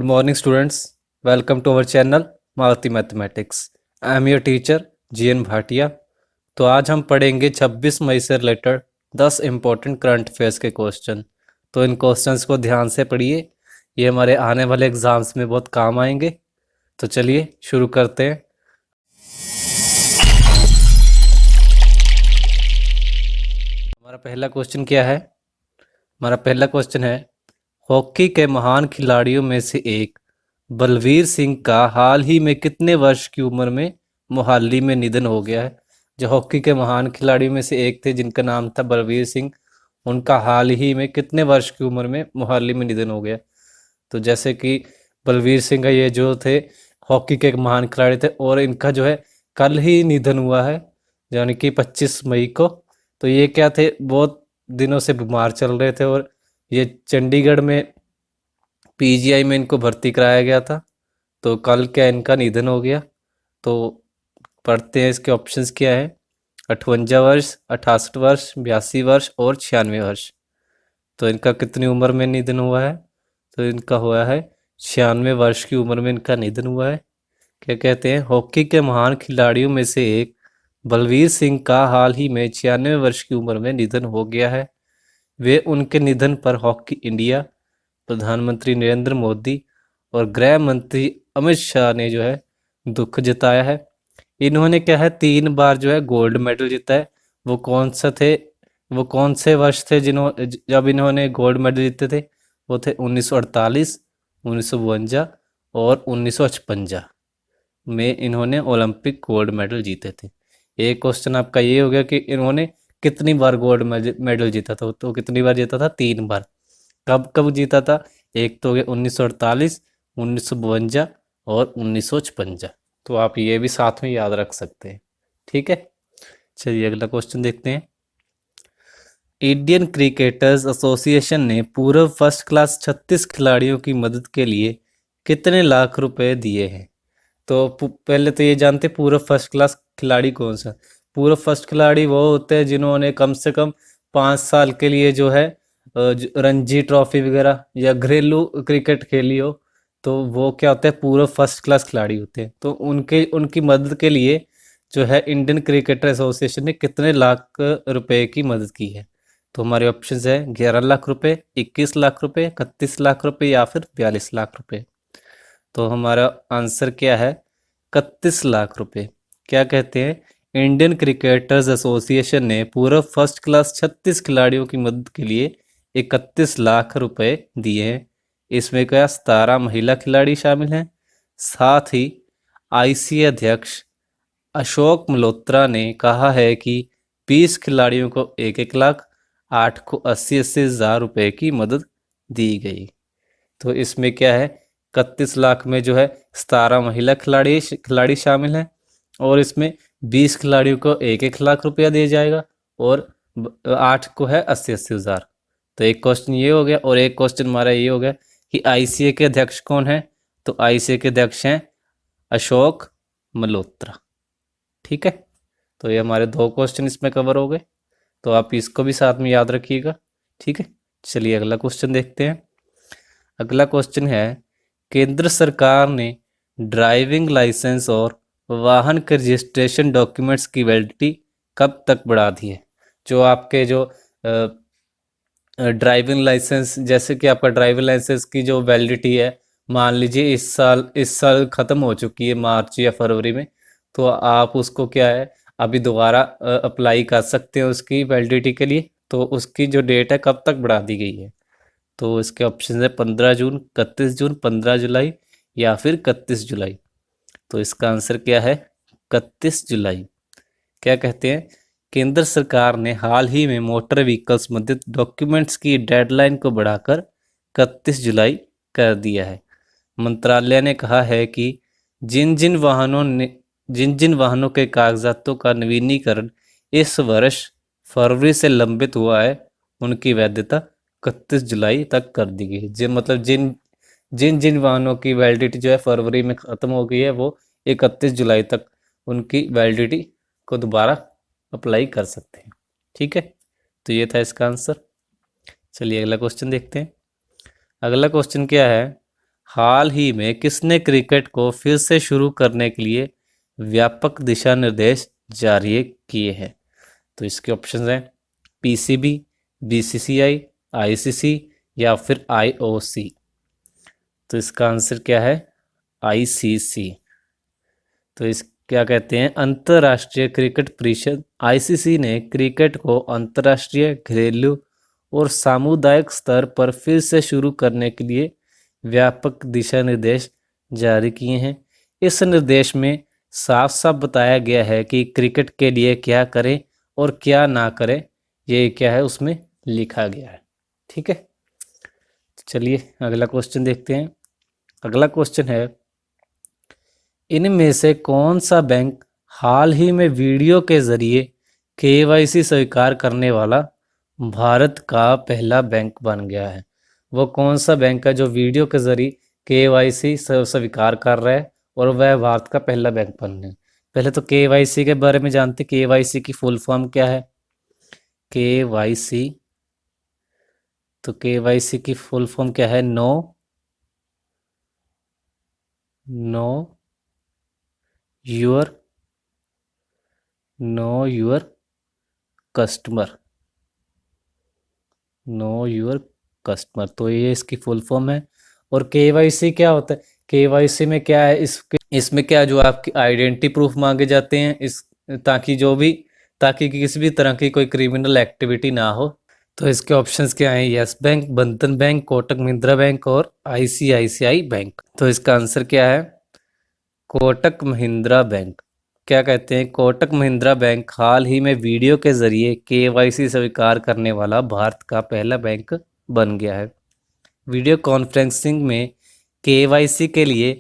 morning, students. Welcome to our channel Maruti mathematics. I am your teacher GN Bhatia. तो आज हम पढ़ेंगे 26 मई से रिलेटेड 10 इम्पोर्टेंट करंट अफेयर्स के क्वेश्चन. तो इन क्वेश्चंस को ध्यान से पढ़िए, ये हमारे आने वाले एग्जाम्स में बहुत काम आएंगे. तो चलिए शुरू करते हैं. हमारा पहला क्वेश्चन क्या है? हमारा पहला क्वेश्चन है, हॉकी के महान खिलाड़ियों में से एक बलवीर सिंह का हाल ही में कितने वर्ष की उम्र में मोहाली में निधन हो गया है? जो हॉकी के महान खिलाड़ियों में से एक थे जिनका नाम था बलवीर सिंह, उनका हाल ही में कितने वर्ष की उम्र में मोहाली में निधन हो गया? तो जैसे कि बलवीर सिंह का ये जो थे हॉकी के एक महान खिलाड़ी थे और इनका जो है कल ही निधन हुआ है, यानी कि 25 मई को. तो ये क्या थे, बहुत दिनों से बीमार चल रहे थे और ये चंडीगढ़ में पीजीआई में इनको भर्ती कराया गया था. तो कल क्या इनका निधन हो गया. तो पढ़ते हैं इसके ऑप्शंस क्या है. 58 वर्ष, 68 वर्ष, 82 वर्ष और 96 वर्ष. तो इनका कितनी उम्र में निधन हुआ है? तो इनका हुआ है 96 वर्ष की उम्र में इनका निधन हुआ है. क्या कहते हैं, हॉकी के महान खिलाड़ियों में से एक बलवीर सिंह का हाल ही में 96 वर्ष की उम्र में निधन हो गया है. वे उनके निधन पर हॉकी इंडिया, प्रधानमंत्री नरेंद्र मोदी और गृह मंत्री अमित शाह ने जो है दुख जताया है. इन्होंने क्या है 3 बार जो है गोल्ड मेडल जीता है. वो कौन सा थे, वो कौन से वर्ष थे जब इन्होंने गोल्ड मेडल जीते थे? वो थे 1948, 1952 और 1956 में इन्होंने ओलंपिक गोल्ड मेडल जीते थे. एक क्वेश्चन आपका ये हो गया कि इन्होंने कितनी बार गोल्ड मेडल जीता था. तो कितनी बार जीता था? 3 बार. कब कब जीता था? एक तो हो गया 1948, 1952 और 1956. तो आप ये भी साथ में याद रख सकते हैं. ठीक है, चलिए अगला क्वेश्चन देखते हैं. इंडियन क्रिकेटर्स एसोसिएशन ने पूर्व फर्स्ट क्लास 36 खिलाड़ियों की मदद के लिए कितने लाख रुपए दिए हैं? तो पहले तो ये जानते पूर्व फर्स्ट क्लास खिलाड़ी कौन सा. पूर्व फर्स्ट खिलाड़ी वो होते हैं जिन्होंने कम से कम 5 साल के लिए जो है रणजी ट्रॉफी वगैरह या घरेलू क्रिकेट खेली हो. तो वो क्या होता है, पूर्व फर्स्ट क्लास खिलाड़ी होते हैं. तो उनकी मदद के लिए जो है इंडियन क्रिकेटर एसोसिएशन ने कितने लाख रुपए की मदद की है? तो हमारे ऑप्शन है 11 लाख रुपए, 21 लाख रुपए, 31 लाख रुपए या फिर 42 लाख रुपए. तो हमारा आंसर क्या है? 31 लाख रुपए. क्या कहते हैं, इंडियन क्रिकेटर्स एसोसिएशन ने पूर्व फर्स्ट क्लास 36 खिलाड़ियों की मदद के लिए 31 लाख रुपए दिए हैं. इसमें क्या 17 महिला खिलाड़ी शामिल हैं. साथ ही आईसीए अध्यक्ष अशोक मल्होत्रा ने कहा है कि 20 खिलाड़ियों को 1-1 लाख, 8 को 80-80 हज़ार रुपए की मदद दी गई. तो इसमें क्या है, 31 लाख में जो है 17 महिला खिलाड़ी शामिल हैं और इसमें 20 खिलाड़ियों को 1-1 लाख रुपया दिया जाएगा और 8 को है 80-80 हज़ार. तो एक क्वेश्चन ये हो गया और एक क्वेश्चन हमारा ये हो गया कि आईसीए के अध्यक्ष कौन है? तो आईसीए के अध्यक्ष हैं अशोक मल्होत्रा. ठीक है, तो ये हमारे 2 क्वेश्चन इसमें कवर हो गए. तो आप इसको भी साथ में याद रखिएगा. ठीक है, चलिए अगला क्वेश्चन देखते हैं. अगला क्वेश्चन है, केंद्र सरकार ने ड्राइविंग लाइसेंस और वाहन के रजिस्ट्रेशन डॉक्यूमेंट्स की वैलिडिटी कब तक बढ़ा दी है? जो आपके जो ड्राइविंग लाइसेंस, जैसे कि आपका ड्राइविंग लाइसेंस की जो वैलिडिटी है, मान लीजिए इस साल ख़त्म हो चुकी है मार्च या फरवरी में, तो आप उसको क्या है अभी दोबारा अप्लाई कर सकते हैं उसकी वैलिडिटी के लिए. तो उसकी जो डेट है कब तक बढ़ा दी गई है? तो इसके ऑप्शन है 15 जून, 31 जून, 15 जुलाई या फिर 31 जुलाई. तो इसका आंसर क्या है? 31 जुलाई. क्या कहते हैं, केंद्र सरकार ने हाल ही में मोटर व्हीकल संबंधित डॉक्यूमेंट्स की डेडलाइन को बढ़ाकर 31 जुलाई कर दिया है. मंत्रालय ने कहा है कि जिन जिन वाहनों के कागजातों का नवीनीकरण इस वर्ष फरवरी से लंबित हुआ है, उनकी वैधता 31 जुलाई तक कर दी गई है. मतलब जिन वाहनों की वैलिडिटी जो है फरवरी में ख़त्म हो गई है, वो 31 जुलाई तक उनकी वैलिडिटी को दोबारा अप्लाई कर सकते हैं. ठीक है, तो ये था इसका आंसर. चलिए अगला क्वेश्चन देखते हैं. अगला क्वेश्चन क्या है, हाल ही में किसने क्रिकेट को फिर से शुरू करने के लिए व्यापक दिशा निर्देश जारी किए हैं? तो इसके ऑप्शन हैं पीसीबी, बीसीसीआई, आईसीसी या फिर आईओसी। तो इसका आंसर क्या है? आईसीसी। तो इस क्या कहते हैं, अंतर्राष्ट्रीय क्रिकेट परिषद आईसीसी ने क्रिकेट को अंतर्राष्ट्रीय, घरेलू और सामुदायिक स्तर पर फिर से शुरू करने के लिए व्यापक दिशा निर्देश जारी किए हैं। इस निर्देश में साफ साफ बताया गया है कि क्रिकेट के लिए क्या करें और क्या ना करें, ये क्या है उसमें लिखा गया है। ठीक है, चलिए अगला क्वेश्चन देखते हैं। अगला क्वेश्चन है, इनमें से कौन सा बैंक हाल ही में वीडियो के जरिए केवाईसी स्वीकार करने वाला भारत का पहला बैंक बन गया है? वो कौन सा बैंक है जो वीडियो के जरिए केवाईसी स्वीकार कर रहा है और वह भारत का पहला बैंक बन गया? पहले तो केवाईसी के बारे में जानते, केवाईसी की फुल फॉर्म क्या है? केवाईसी, तो केवाईसी की फुल फॉर्म क्या है? Know your customer, know your customer, तो ये इसकी फुल फॉर्म है। और केवाईसी क्या होता है? केवाईसी में क्या है, इसमें क्या, जो आपकी आइडेंटिटी प्रूफ मांगे जाते हैं इस, ताकि किसी भी तरह की कोई क्रिमिनल एक्टिविटी ना हो। तो इसके ऑप्शंस क्या हैं? यस बैंक, बंधन बैंक, कोटक महिंद्रा बैंक और आईसीआईसीआई बैंक। तो इसका आंसर क्या है? कोटक महिंद्रा बैंक। क्या कहते हैं, कोटक महिंद्रा बैंक हाल ही में वीडियो के जरिए केवाईसी स्वीकार करने वाला भारत का पहला बैंक बन गया है। वीडियो कॉन्फ्रेंसिंग में केवाईसी के लिए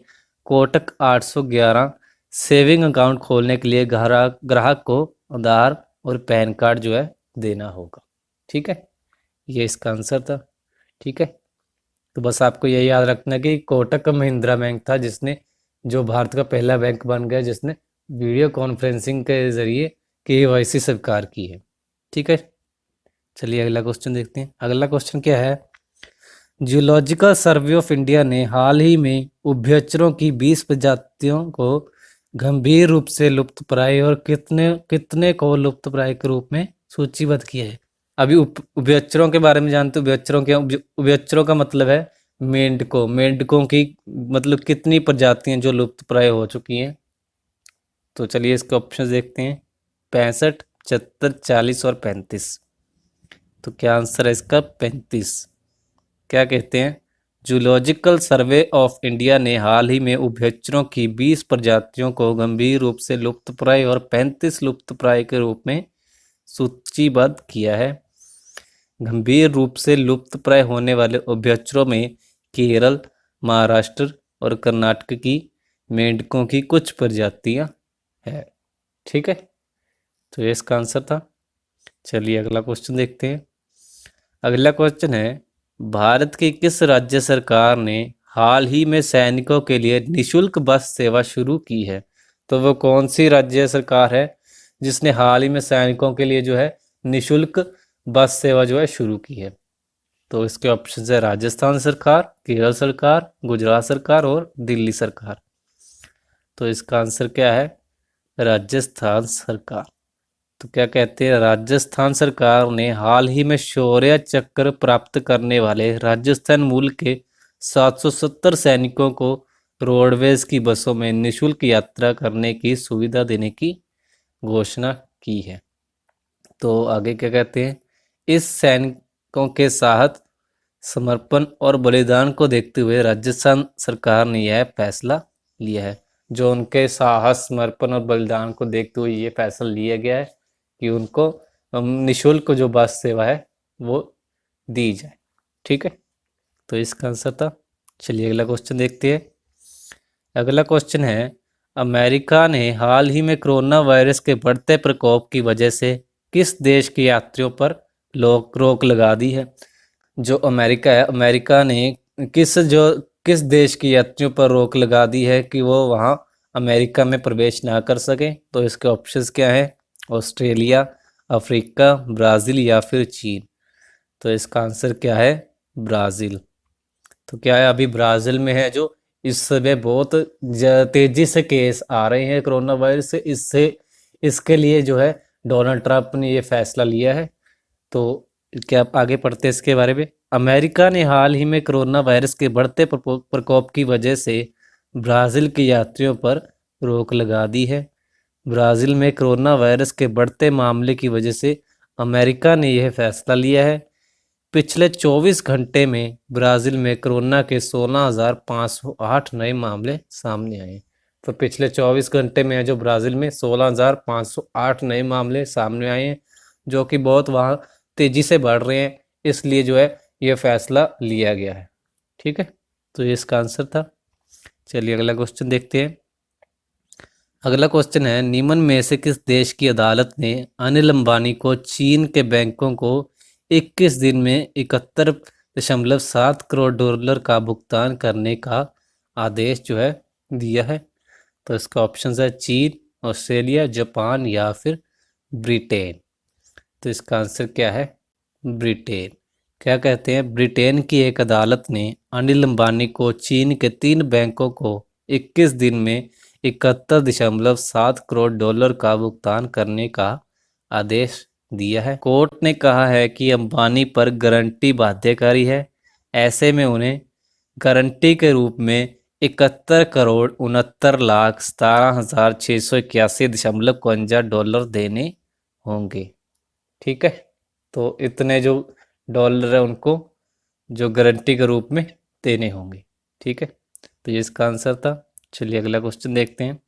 कोटक 811 सेविंग अकाउंट खोलने के लिए ग्राहक को आधार और पैन कार्ड जो है देना होगा। ठीक है, ये इसका आंसर था। ठीक है, तो बस आपको ये याद रखना कि कोटक महिंद्रा बैंक था जिसने, जो भारत का पहला बैंक बन गया जिसने वीडियो कॉन्फ्रेंसिंग के जरिए केवाईसी स्वीकार की है। ठीक है, चलिए अगला क्वेश्चन देखते हैं। अगला क्वेश्चन क्या है, जियोलॉजिकल सर्वे ऑफ इंडिया ने हाल ही में उभयचरों की 20 प्रजातियों को गंभीर रूप से लुप्तप्राय और कितने कितने को लुप्तप्राय के रूप में सूचीबद्ध किया है? अभी उभयचरों के बारे में जानते हो? उभयचरों का मतलब है मेंढकों की मतलब कितनी प्रजातियां जो लुप्तप्राय हो चुकी हैं। तो चलिए इसके ऑप्शन देखते हैं, 65, 75, 40 और 35। तो क्या आंसर है इसका? 35। क्या कहते हैं, जूलॉजिकल सर्वे ऑफ इंडिया ने हाल ही में उभयचरों की 20 प्रजातियों को गंभीर रूप से लुप्तप्राय और 35 लुप्तप्राय के रूप में सूचीबद्ध किया है। गंभीर रूप से लुप्तप्राय होने वाले उभयचरों में केरल, महाराष्ट्र और कर्नाटक की मेंढकों की कुछ प्रजातियां है। ठीक है, तो ये इसका आंसर था। चलिए अगला क्वेश्चन देखते हैं। अगला क्वेश्चन है, भारत की किस राज्य सरकार ने हाल ही में सैनिकों के लिए निशुल्क बस सेवा शुरू की है? तो वो कौन सी राज्य सरकार है जिसने हाल ही में सैनिकों के लिए जो है निशुल्क बस सेवा जो है शुरू की है? तो इसके ऑप्शन है राजस्थान सरकार, केरल सरकार, गुजरात सरकार और दिल्ली सरकार। तो इसका आंसर क्या है? राजस्थान सरकार। तो क्या कहते हैं, राजस्थान सरकार ने हाल ही में शौर्य चक्र प्राप्त करने वाले राजस्थान मूल के 770 सैनिकों को रोडवेज की बसों में निशुल्क यात्रा करने की सुविधा देने की घोषणा की है। तो आगे क्या कहते हैं, इस सैनिकों के साहस, समर्पण और बलिदान को देखते हुए राजस्थान सरकार ने यह फैसला लिया है। जो उनके साहस, समर्पण और बलिदान को देखते हुए ये फैसला लिया गया है कि उनको निशुल्क जो बस सेवा है वो दी जाए। ठीक है, तो इसका आंसर था। चलिए अगला क्वेश्चन देखते हैं। अगला क्वेश्चन है, अमेरिका ने हाल ही में कोरोना वायरस के बढ़ते प्रकोप की वजह से किस देश के यात्रियों पर रोक लगा दी है? जो अमेरिका है, अमेरिका ने किस देश की यात्रियों पर रोक लगा दी है कि वो वहाँ अमेरिका में प्रवेश ना कर सके? तो इसके ऑप्शंस क्या है? ऑस्ट्रेलिया, अफ्रीका, ब्राज़ील या फिर चीन। तो इसका आंसर क्या है? ब्राज़ील। तो क्या है, अभी ब्राज़ील में है जो इस समय बहुत तेज़ी से केस आ रहे हैं कोरोना वायरस से, इससे इसके लिए जो है डोनाल्ड ट्रंप ने ये फैसला लिया है। तो क्या आप आगे पढ़ते हैं इसके बारे में। अमेरिका ने हाल ही में कोरोना वायरस के बढ़ते प्रकोप की वजह से ब्राज़ील के यात्रियों पर रोक लगा दी है। ब्राज़ील में कोरोना वायरस के बढ़ते मामले की वजह से अमेरिका ने यह फैसला लिया है। पिछले 24 घंटे में ब्राज़ील में कोरोना के 16,508 नए मामले सामने आए। तो पिछले 24 घंटे में जो ब्राज़ील में 16,508 नए मामले सामने आए हैं, जो कि बहुत वहाँ तेज़ी से बढ़ रहे हैं, इसलिए जो है ये फैसला लिया गया है। ठीक है, तो ये इसका आंसर था। चलिए अगला क्वेश्चन देखते हैं। अगला क्वेश्चन है, निम्न में से किस देश की अदालत ने अनिल अंबानी को चीन के बैंकों को 21 दिन में 71.7 करोड़ डॉलर का भुगतान करने का आदेश जो है दिया है। तो इसका ऑप्शन है चीन, ऑस्ट्रेलिया, जापान या फिर ब्रिटेन। तो इसका आंसर क्या है, ब्रिटेन। क्या कहते हैं, ब्रिटेन की एक अदालत ने अनिल अंबानी को चीन के 3 बैंकों को 21 दिन में 71.7 करोड़ डॉलर का भुगतान करने का आदेश दिया है। कोर्ट ने कहा है कि अंबानी पर गारंटी बाध्यकारी है, ऐसे में उन्हें गारंटी के रूप में 71,69,17,681.52 डॉलर देने होंगे। ठीक है, तो इतने जो डॉलर है उनको जो गारंटी के रूप में देने होंगे। ठीक है, तो ये इसका आंसर था। चलिए अगला क्वेश्चन देखते हैं।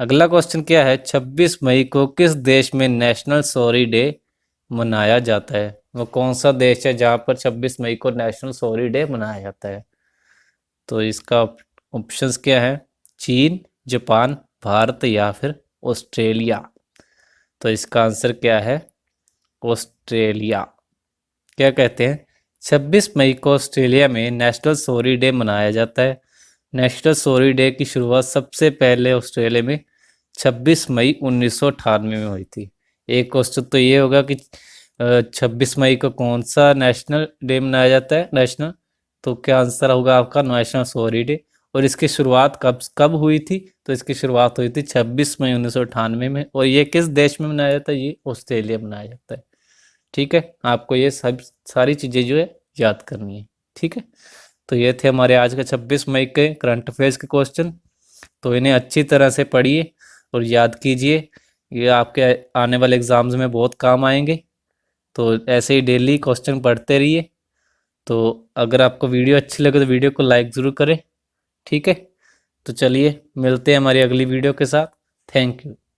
अगला क्वेश्चन क्या है, 26 मई को किस देश में नेशनल सॉरी डे मनाया जाता है। वो कौन सा देश है जहाँ पर 26 मई को नेशनल सॉरी डे मनाया जाता है। तो इसका ऑप्शंस क्या है, चीन, जापान, भारत या फिर ऑस्ट्रेलिया। तो इसका आंसर क्या है, ऑस्ट्रेलिया। क्या कहते हैं, 26 मई को ऑस्ट्रेलिया में नेशनल सॉरी डे मनाया जाता है। नेशनल सॉरी डे की शुरुआत सबसे पहले ऑस्ट्रेलिया में 26 मई 1998 में हुई थी। एक क्वेश्चन तो ये होगा कि 26 मई को कौन सा नेशनल डे मनाया जाता है, नेशनल। तो क्या आंसर होगा आपका, नेशनल सॉरी डे। और इसकी शुरुआत कब कब हुई थी, तो इसकी शुरुआत हुई थी 26 मई 1998 में। और ये किस देश में मनाया जाता है, ये ऑस्ट्रेलिया में मनाया जाता है। ठीक है, आपको ये सब सारी चीज़ें जो है याद करनी है। ठीक है, तो ये थे हमारे आज का 26 मई के करंट अफेयर्स के क्वेश्चन। तो इन्हें अच्छी तरह से पढ़िए और याद कीजिए, ये आपके आने वाले एग्ज़ाम्स में बहुत काम आएंगे। तो ऐसे ही डेली क्वेश्चन पढ़ते रहिए। तो अगर आपको वीडियो अच्छी लगे तो वीडियो को लाइक ज़रूर करें। ठीक है, तो चलिए मिलते हैं हमारी अगली वीडियो के साथ। Thank you.